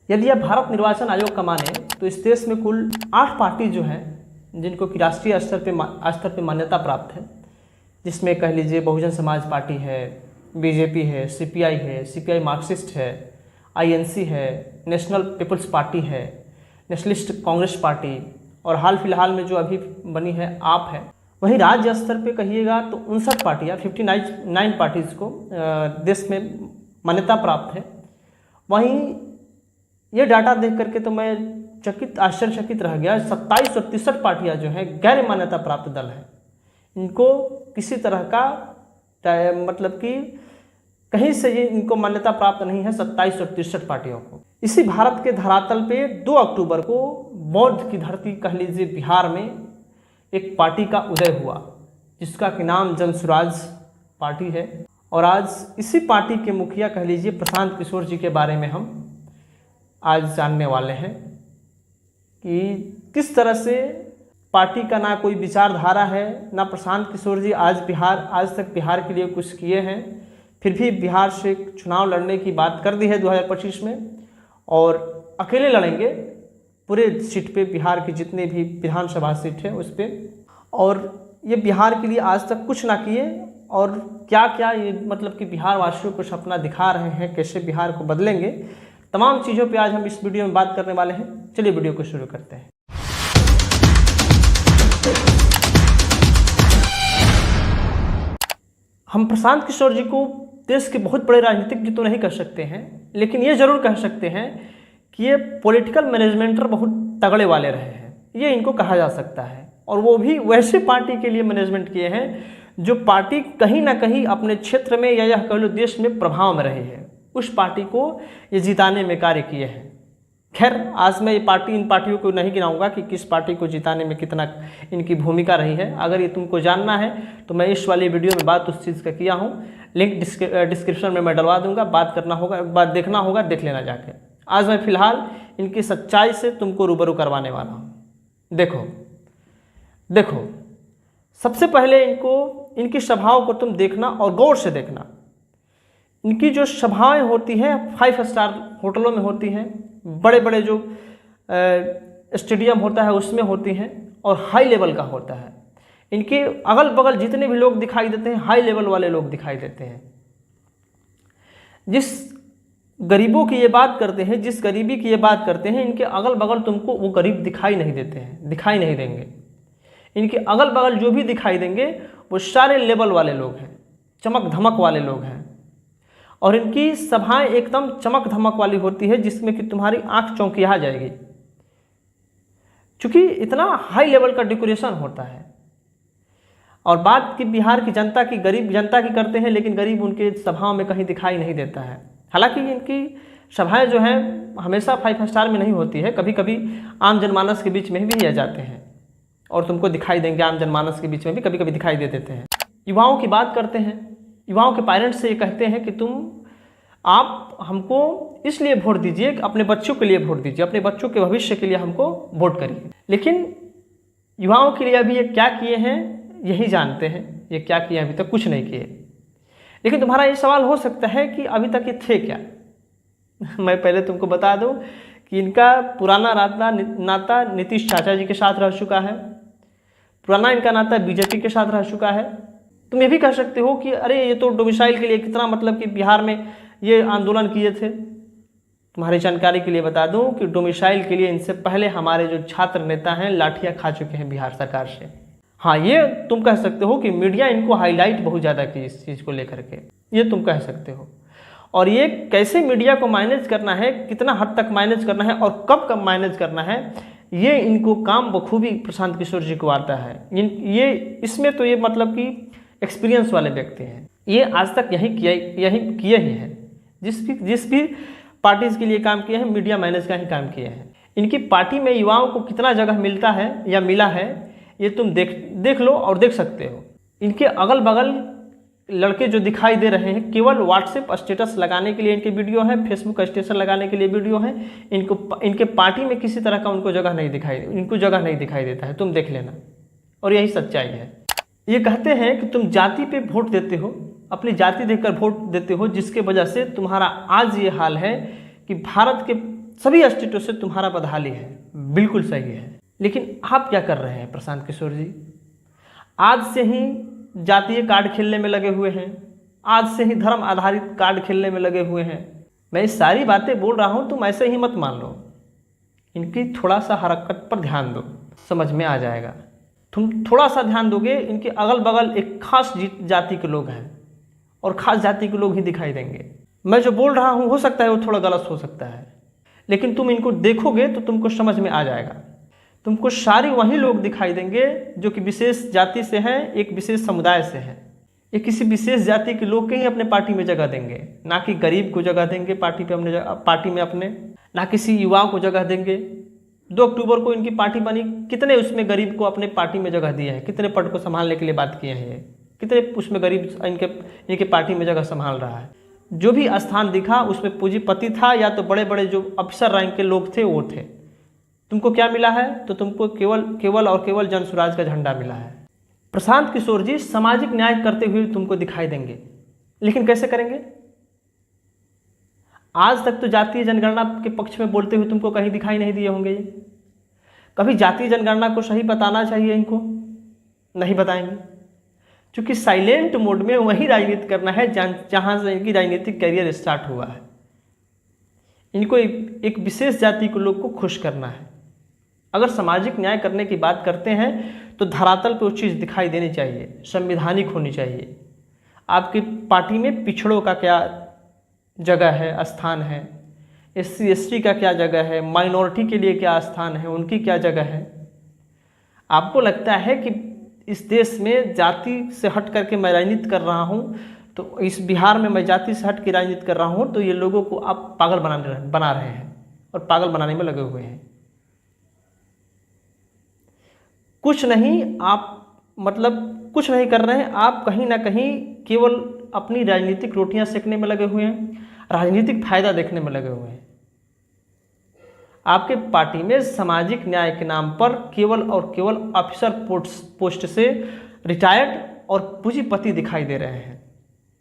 यदि आप भारत निर्वाचन आयोग का माने तो इस देश में कुल 8 पार्टी जो हैं जिनको कि राष्ट्रीय स्तर पे मान्यता प्राप्त है, जिसमें कह लीजिए बहुजन समाज पार्टी है, बीजेपी है, सीपीआई है, सीपीआई मार्क्सिस्ट है, आईएनसी है, नेशनल पीपल्स पार्टी है, नेशनलिस्ट कांग्रेस पार्टी और हाल फिलहाल में जो अभी बनी है आप है। वहीं राज्य स्तर पे कहिएगा तो 59 पार्टियाँ 59 पार्टीज़ को देश में मान्यता प्राप्त है। वहीं ये डाटा देख करके तो मैं आश्चर्यचकित रह गया। 27 और 63 पार्टियाँ जो हैं गैर मान्यता प्राप्त दल हैं, इनको किसी तरह का मतलब कि कहीं से ये इनको मान्यता प्राप्त नहीं है 27 और 63 पार्टियों को। इसी भारत के धरातल पे 2 अक्टूबर को बौद्ध की धरती कह लीजिए बिहार में एक पार्टी का उदय हुआ, जिसका कि नाम जन स्वराज पार्टी है। और आज इसी पार्टी के मुखिया कह लीजिए प्रशांत किशोर जी के बारे में हम आज जानने वाले हैं कि किस तरह से पार्टी का ना कोई विचारधारा है, ना प्रशांत किशोर जी आज तक बिहार के लिए कुछ किए हैं, फिर भी बिहार से चुनाव लड़ने की बात कर दी है 2025 में और अकेले लड़ेंगे पूरे सीट पे, बिहार की जितने भी विधानसभा सीट है उस पर। और ये बिहार के लिए आज तक कुछ ना किए और क्या क्या ये मतलब कि बिहार वासियों को सपना दिखा रहे हैं, कैसे बिहार को बदलेंगे, तमाम चीज़ों पे आज हम इस वीडियो में बात करने वाले हैं। चलिए वीडियो को शुरू करते हैं। हम प्रशांत किशोर जी को देश के बहुत बड़े राजनीतिज्ञ तो नहीं कह सकते हैं, लेकिन ये जरूर कह सकते हैं कि ये पॉलिटिकल मैनेजमेंटर बहुत तगड़े वाले रहे हैं, ये इनको कहा जा सकता है। और वो भी वैसे पार्टी के लिए मैनेजमेंट किए हैं जो पार्टी कहीं ना कहीं अपने क्षेत्र में या कह लो देश में प्रभाव में रही है, उस पार्टी को ये जिताने में कार्य किए हैं। खैर आज मैं इन पार्टियों को नहीं गिनाऊंगा कि किस पार्टी को जिताने में कितना इनकी भूमिका रही है। अगर ये तुमको जानना है तो मैं इस वाली वीडियो में बात उस चीज़ का किया हूँ, लिंक डिस्क्रिप्शन में मैं डलवा दूंगा, बात देखना होगा, देख लेना जाके। आज मैं फिलहाल इनकी सच्चाई से तुमको रूबरू करवाने वाला हूँ। देखो सबसे पहले इनकी सभाओं को तुम देखना और गौर से देखना। इनकी जो सभाएं होती हैं 5 स्टार होटलों में होती हैं, बड़े बड़े जो स्टेडियम होता है उसमें होती हैं और हाई लेवल का होता है। इनके अगल बगल जितने भी लोग दिखाई देते हैं हाई लेवल वाले लोग दिखाई देते हैं। जिस गरीबों की ये बात करते हैं, जिस गरीबी की ये बात करते हैं, इनके अगल बगल तुमको वो गरीब दिखाई नहीं देते हैं, दिखाई नहीं देंगे। इनके अगल बगल जो भी दिखाई देंगे वो सारे लेवल वाले लोग हैं, चमक धमक वाले लोग हैं। और इनकी सभाएं एकदम चमक धमक वाली होती है जिसमें कि तुम्हारी आंख चौंकिया जाएगी, क्योंकि इतना हाई लेवल का डेकोरेशन होता है। और बात की बिहार की जनता की, गरीब जनता की करते हैं, लेकिन गरीब उनके सभाओं में कहीं दिखाई नहीं देता है। हालांकि इनकी सभाएं जो हैं हमेशा 5 स्टार में नहीं होती है, कभी कभी आम जनमानस के बीच में भी आ जाते हैं और तुमको दिखाई देंगे, आम जनमानस के बीच में भी कभी कभी दिखाई दे देते हैं। युवाओं की बात करते हैं, युवाओं के पेरेंट्स से ये कहते हैं कि आप हमको इसलिए वोट दीजिए, अपने बच्चों के लिए वोट दीजिए, अपने बच्चों के भविष्य के लिए हमको वोट करिए। लेकिन युवाओं के लिए अभी ये क्या किए हैं यही जानते हैं, ये क्या किए अभी तक कुछ नहीं किए। लेकिन तुम्हारा ये सवाल हो सकता है कि अभी तक ये थे क्या। मैं पहले तुमको बता दूं कि इनका पुराना नाता नीतीश चाचा जी के साथ रह चुका है, पुराना इनका नाता बीजेपी के साथ रह चुका है। तुम ये भी कह सकते हो कि अरे ये तो डोमिसाइल के लिए कितना मतलब कि बिहार में ये आंदोलन किए थे। तुम्हारी जानकारी के लिए बता दूं कि डोमिसाइल के लिए इनसे पहले हमारे जो छात्र नेता हैं लाठियां खा चुके हैं बिहार सरकार से। हाँ, ये तुम कह सकते हो कि मीडिया इनको हाईलाइट बहुत ज़्यादा की इस चीज़ को लेकर के, ये तुम कह सकते हो। और ये कैसे मीडिया को मैनेज करना है, कितना हद तक मैनेज करना है और कब मैनेज करना है, ये इनको काम बखूबी प्रशांत किशोर जी को आता है। ये इसमें तो ये मतलब कि एक्सपीरियंस वाले व्यक्ति हैं, ये आज तक यही किए ही हैं। जिस भी पार्टीज़ के लिए काम किए हैं मीडिया मैनेज का ही काम किए हैं। इनकी पार्टी में युवाओं को कितना जगह मिलता है या मिला है ये तुम देख लो और देख सकते हो। इनके अगल बगल लड़के जो दिखाई दे रहे हैं केवल व्हाट्सएप स्टेटस लगाने के लिए इनके वीडियो है, फेसबुक स्टेटस लगाने के लिए वीडियो है। इनके पार्टी में किसी तरह का इनको जगह नहीं दिखाई देता है, तुम देख लेना। और यही सच्चाई है। ये कहते हैं कि तुम जाति पे वोट देते हो, अपनी जाति देखकर वोट देते हो, जिसके वजह से तुम्हारा आज ये हाल है कि भारत के सभी स्टेटों से तुम्हारा बदहाली है, बिल्कुल सही है। लेकिन आप क्या कर रहे हैं प्रशांत किशोर जी? आज से ही जातीय कार्ड खेलने में लगे हुए हैं, आज से ही धर्म आधारित कार्ड खेलने में लगे हुए हैं। मैं ये सारी बातें बोल रहा हूँ, तुम ऐसे ही मत मान लो, इनकी थोड़ा सा हरकत पर ध्यान दो, समझ में आ जाएगा। तुम थोड़ा सा ध्यान दोगे, इनके अगल बगल एक खास जाति के लोग हैं और खास जाति के लोग ही दिखाई देंगे। मैं जो बोल रहा हूँ हो सकता है वो थोड़ा गलत हो सकता है, लेकिन तुम इनको देखोगे तो तुमको समझ में आ जाएगा। तुमको सारे वही लोग दिखाई देंगे जो कि विशेष जाति से हैं, एक विशेष समुदाय से हैं। ये किसी विशेष जाति के लोग के ही अपने पार्टी में जगह देंगे, ना कि गरीब को जगह देंगे पार्टी में अपने, ना किसी युवाओं को जगह देंगे। 2 अक्टूबर को इनकी पार्टी बनी, कितने उसमें गरीब को अपने पार्टी में जगह दिए हैं, कितने पद को संभालने के लिए बात किए हैं, कितने उसमें गरीब इनके पार्टी में जगह संभाल रहा है। जो भी स्थान दिखा उसमें पूंजीपति था या तो बड़े बड़े जो अफसर रैंक के लोग थे वो थे। तुमको क्या मिला है? तो तुमको केवल और केवल जन स्वराज का झंडा मिला है। प्रशांत किशोर जी सामाजिक न्याय करते हुए तुमको दिखाई देंगे, लेकिन कैसे करेंगे? आज तक तो जातीय जनगणना के पक्ष में बोलते हुए तुमको कहीं दिखाई नहीं दिए होंगे। कभी जातीय जनगणना को सही बताना चाहिए, इनको नहीं बताएंगे, क्योंकि साइलेंट मोड में वही राजनीति करना है जहां से इनकी राजनीतिक करियर स्टार्ट हुआ है। इनको एक विशेष जाति के लोग को खुश करना है। अगर सामाजिक न्याय करने की बात करते हैं तो धरातल पे वो चीज़ दिखाई देनी चाहिए, संवैधानिक होनी चाहिए। आपकी पार्टी में पिछड़ों का क्या जगह है, स्थान है, SC ST का क्या जगह है, माइनॉरिटी के लिए क्या स्थान है, उनकी क्या जगह है। आपको लगता है कि इस देश में जाति से हट करके मैं राजनीति कर रहा हूँ, तो इस बिहार में मैं जाति से हट के राजनीति कर रहा हूँ, तो ये लोगों को आप पागल बना रहे हैं और पागल बनाने में लगे हुए हैं। कुछ नहीं, आप मतलब कुछ नहीं कर रहे हैं, आप कहीं ना कहीं केवल अपनी राजनीतिक रोटियां सेकने में लगे हुए हैं, राजनीतिक फायदा देखने में लगे हुए हैं। आपके पार्टी में सामाजिक न्याय के नाम पर केवल और केवल ऑफिसर पोस्ट से रिटायर्ड और पूंजीपति दिखाई दे रहे हैं।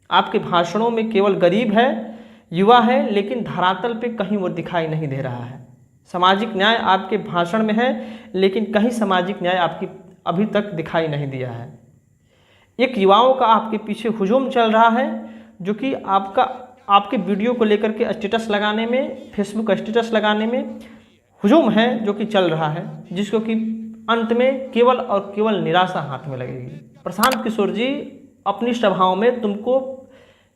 आपके भाषणों में केवल गरीब है, युवा है, लेकिन धरातल पे कहीं वो दिखाई नहीं दे रहा है। सामाजिक न्याय आपके भाषण में है, लेकिन कहीं सामाजिक न्याय आपकी अभी तक दिखाई नहीं दिया है। एक युवाओं का आपके पीछे हुजूम चल रहा है, जो कि आपके वीडियो को लेकर के स्टेटस लगाने में, फेसबुक स्टेटस लगाने में हुजूम है जो कि चल रहा है, जिसको कि अंत में केवल और केवल निराशा हाथ में लगेगी। प्रशांत किशोर जी अपनी सभाओं में तुमको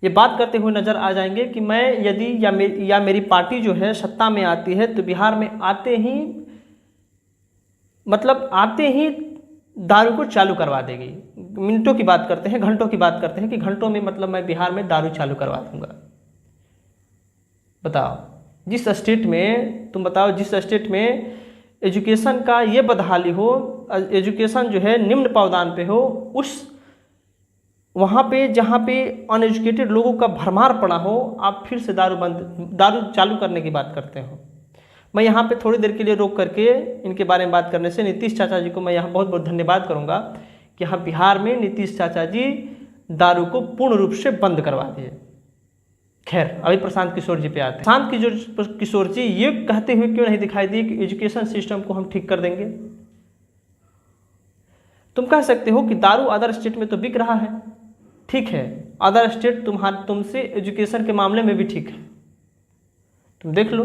ये बात करते हुए नजर आ जाएंगे कि मैं यदि या मेरी पार्टी जो है सत्ता में आती है तो बिहार में आते ही दारू को चालू करवा देगी। मिनटों की बात करते हैं, घंटों की बात करते हैं कि घंटों में मतलब मैं बिहार में दारू चालू करवा दूंगा। बताओ, जिस स्टेट में एजुकेशन का ये बदहाली हो, एजुकेशन जो है निम्न पावदान पे हो, उस वहाँ पे जहाँ पे अनएजुकेटेड लोगों का भरमार पड़ा हो, आप फिर से दारू चालू करने की बात करते हो। मैं यहाँ पे थोड़ी देर के लिए रोक करके इनके बारे में बात करने से नीतीश चाचा जी को मैं यहाँ बहुत बहुत धन्यवाद करूँगा कि यहाँ बिहार में नीतीश चाचा जी दारू को पूर्ण रूप से बंद करवा दिए। खैर, अभी प्रशांत किशोर जी पे आते हैं। प्रशांत किशोर जी ये कहते हुए क्यों नहीं दिखाई दिए कि एजुकेशन सिस्टम को हम ठीक कर देंगे? तुम कह सकते हो कि दारू अदर स्टेट में तो बिक रहा है, ठीक है, अदर स्टेट तुमसे एजुकेशन के मामले में भी ठीक है, तुम देख लो।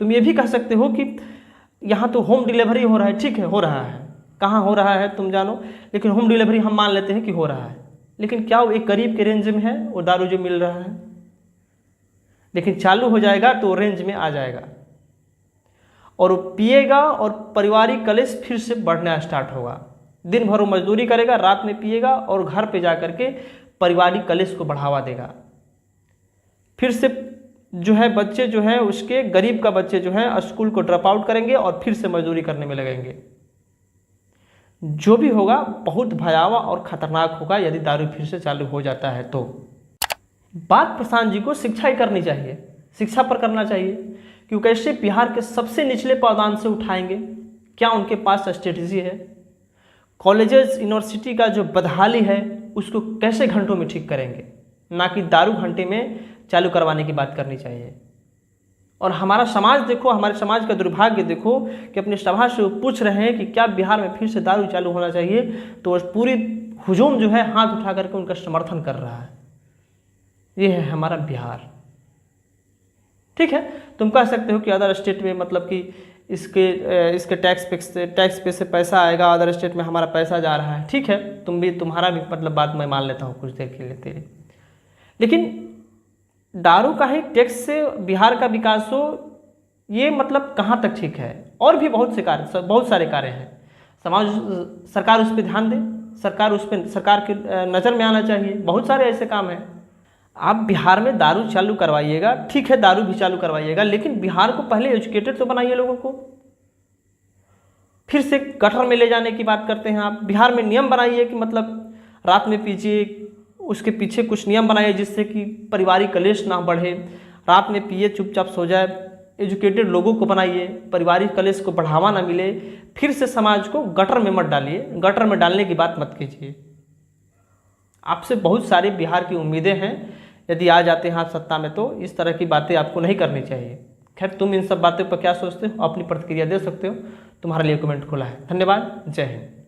तुम ये भी कह सकते हो कि यहाँ तो होम डिलीवरी हो रहा है, ठीक है, हो रहा है, कहाँ हो रहा है तुम जानो, लेकिन होम डिलीवरी हम मान लेते हैं कि हो रहा है। लेकिन क्या वो एक गरीब के रेंज में है वो दारू जो मिल रहा है? लेकिन चालू हो जाएगा तो रेंज में आ जाएगा और वो पिएगा और पारिवारिक कलेश फिर से बढ़ना स्टार्ट होगा। दिन भर वो मजदूरी करेगा, रात में पिएगा और घर पे जा करके पारिवारिक कलेश को बढ़ावा देगा। फिर से जो है बच्चे जो है उसके गरीब का बच्चे जो है स्कूल को ड्रॉप आउट करेंगे और फिर से मजदूरी करने में लगेंगे। जो भी होगा बहुत भयावह और खतरनाक होगा यदि दारू फिर से चालू हो जाता है। तो बात प्रशांत जी को शिक्षा ही करनी चाहिए, शिक्षा पर करना चाहिए कि वो कैसे बिहार के सबसे निचले पावदान से उठाएंगे, क्या उनके पास स्ट्रेटजी है। कॉलेजेस यूनिवर्सिटी का जो बदहाली है उसको कैसे घंटों में ठीक करेंगे, ना कि दारू घंटे में चालू करवाने की बात करनी चाहिए। और हमारा समाज देखो, हमारे समाज का दुर्भाग्य देखो कि अपनी सभा से वो पूछ रहे हैं कि क्या बिहार में फिर से दारू चालू होना चाहिए, तो पूरी हुजूम जो है हाथ उठा करके उनका समर्थन कर रहा है। ये है हमारा बिहार। ठीक है, तुम कह सकते हो कि अदर स्टेट में मतलब कि इसके टैक्स पे से पैसा आएगा, अदर स्टेट में हमारा पैसा जा रहा है। ठीक है, तुम्हारा भी मतलब बात मैं मान लेता हूँ कुछ देर के लिए तेरी, लेकिन दारू का ही टैक्स से बिहार का विकास हो, ये मतलब कहाँ तक ठीक है? और भी बहुत सारे कार्य हैं, सरकार उस पर ध्यान दे, सरकार के नज़र में आना चाहिए। बहुत सारे ऐसे काम हैं। आप बिहार में दारू चालू करवाइएगा, ठीक है, दारू भी चालू करवाइएगा, लेकिन बिहार को पहले एजुकेटेड तो बनाइए लोगों को। फिर से गटर में ले जाने की बात करते हैं आप। बिहार में नियम बनाइए कि मतलब रात में पीजिए, उसके पीछे कुछ नियम बनाइए जिससे कि पारिवारिक कलेश ना बढ़े। रात में पिए चुपचाप सो जाए, एजुकेटेड लोगों को बनाइए, पारिवारिक कलेश को बढ़ावा ना मिले। फिर से समाज को गटर में मत डालिए, गटर में डालने की बात मत कीजिए। आपसे बहुत सारी बिहार की उम्मीदें हैं, यदि आ जाते हैं आप सत्ता में तो इस तरह की बातें आपको नहीं करनी चाहिए। खैर, तुम इन सब बातों पर क्या सोचते हो, अपनी प्रतिक्रिया दे सकते हो, तुम्हारे लिए कमेंट खुला है। धन्यवाद, जय हिंद।